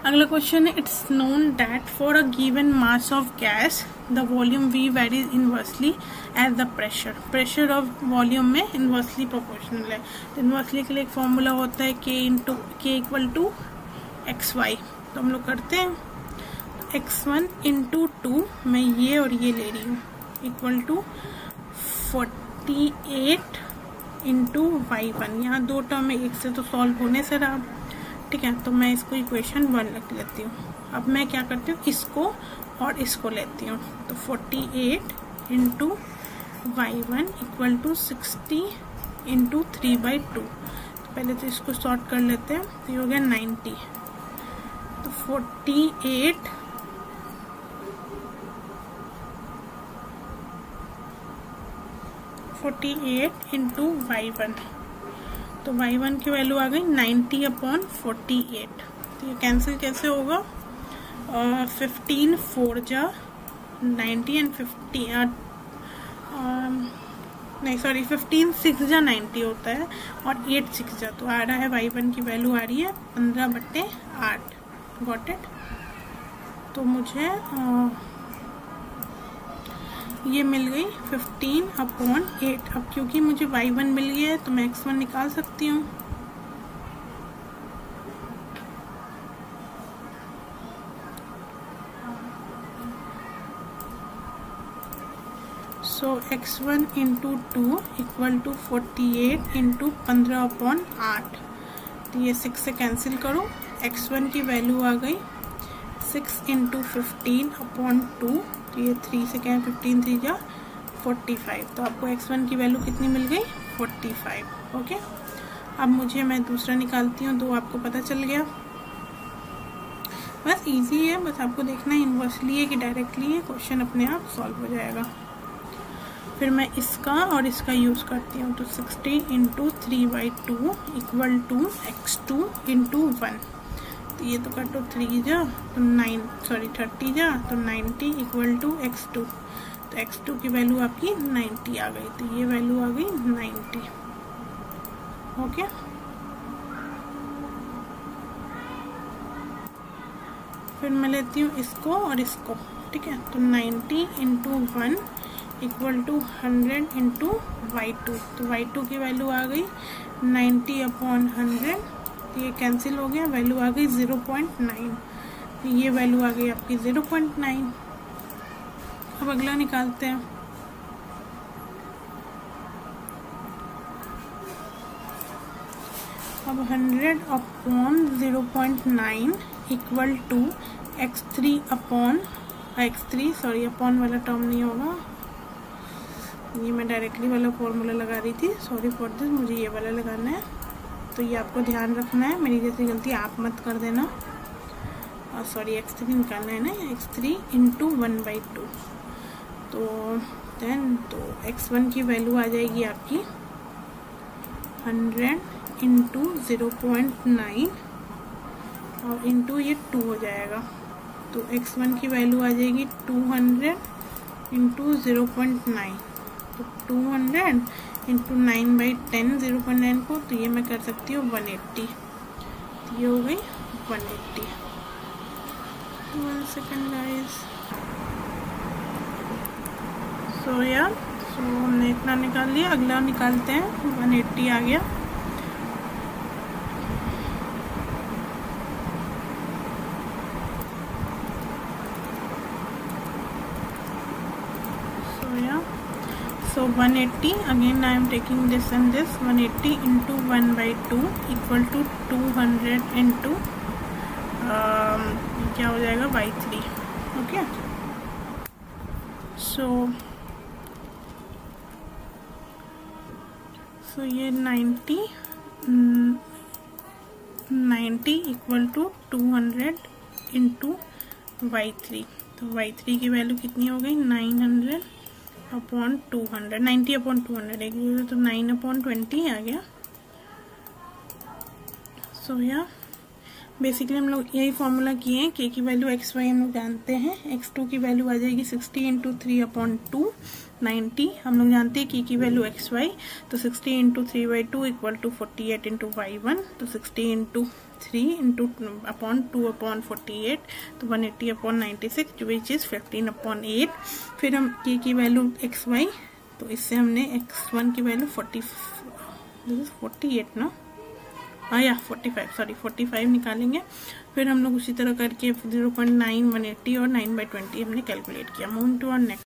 अगला क्वेश्चन है, it's known that for a given mass of gas the volume V varies inversely as the pressure. Pressure of volume में inversely proportional है। तो inversely के लिए एक फॉर्मूला होता है K इक्वल टू XY। तो हम लोग करते हैं x1 इंटू 2, मैं ये और ये ले रही हूँ, इक्वल टू 48 इंटू y1। यहाँ दो टर्म में एक से तो सॉल्व होने से रहा, ठीक है। तो मैं इसको इक्वेशन 1 रख लेती हूँ। अब मैं क्या करती हूँ, इसको और इसको लेती हूँ। तो 48 into y1 equal to 60 into 3/2। तो पहले तो इसको सॉर्ट कर लेते हैं। तो ये हो गया 90। तो 48 इंटू y1, तो y1 की वैल्यू आ गई 90/48। तो ये कैंसिल कैसे होगा, 15 4 जा 90 एंड 15 6 जा 90 होता है और 8 6 जा, तो आ रहा है y1 की वैल्यू आ रही है 15/8। Got it. तो मुझे ये मिल गई 15/8। अब क्योंकि मुझे y1 मिल गया है तो मैं x1 निकाल सकती हूँ। So x1 into 2 equal to 48 into 15/8। तो ये 6 से कैंसिल करो, x1 की वैल्यू आ गई 6 इंटू 15/2। तो ये 3 से क्या, 15 3 जा 45। तो आपको x1 की वैल्यू कितनी मिल गई, 45। ओके। अब मैं दूसरा निकालती हूँ। 2 आपको पता चल गया। बस इजी है, बस आपको देखना है इनवर्सली है कि डायरेक्टली है, क्वेश्चन अपने आप सॉल्व हो जाएगा। फिर मैं इसका और इसका यूज करती हूँ। तो 60 into 3/2 equal to x2 into 1। तो ये तो काटो 3 जा तो 30 जा तो 90 इक्वल टू x2। तो x2 की वैल्यू आपकी 90 आ गई। तो ये वैल्यू आ गई 90। ओके। फिर मैं लेती हूँ इसको और इसको, ठीक है। तो 90 into 1 equal to 100 into y2। तो y2 की वैल्यू आ गई 90/100। ये कैंसिल हो गया, वैल्यू आ गई 0.9। तो ये वैल्यू आ गई आपकी 0.9। अब अगला निकालते हैं। अब 100/0.9 equal to x3 sorry, upon वाला टर्म नहीं होगा, ये मैं डायरेक्टली वाला फॉर्मूला लगा रही थी, सॉरी फॉर दिस, मुझे ये वाला लगाना है। तो ये आपको ध्यान रखना है, मेरी जैसी गलती आप मत कर देना। और सॉरी, x3 निकालना है ना, x3 इंटू 1/2। तो x1 की वैल्यू आ जाएगी आपकी 100 इंटू 0.9 और इंटू ये 2 हो जाएगा। तो x1 की वैल्यू आ जाएगी 200 इंटू 0.9। तो 200 इंटू 9/10 0.9 को, तो ये मैं कर सकती हूँ 180। तो ये हो गई 180। 1 सेकेंड गाइस। सो हमने इतना निकाल लिया। अगला निकालते हैं। 180 आ गया। So 180, again I am taking this and this, 180 into 1/2 equal to 200 into क्या हो जाएगा y3। ओके। सो ये 90 इक्वल टू 200 इंटू y3। तो y3 की वैल्यू कितनी हो गई, 900/200, 90/200 एक तो 9/20 आ गया। सो बेसिकली हम लोग यही फॉर्मूला किए हैं। k की वैल्यू xy हम लोग जानते हैं। x2 की वैल्यू आ जाएगी 60 इंटू 3/2, 90, हम लोग जानते हैं की वैल्यू XY, तो 60 into 3/2 equal to 48 into Y1, तो 60 इंटू 3 इंटू अपॉन 2 अपॉन 48, तो 180 अपॉन 96 विच इज 15/8। फिर हम की वैल्यू XY, तो इससे हमने X1 की वैल्यू 48 ना, हाँ या 45 निकालेंगे। फिर हम लोग उसी तरह करके 0.9, 180 और 9/20 हमने कैलकुलेट किया। मूव टू और नेक्स्ट।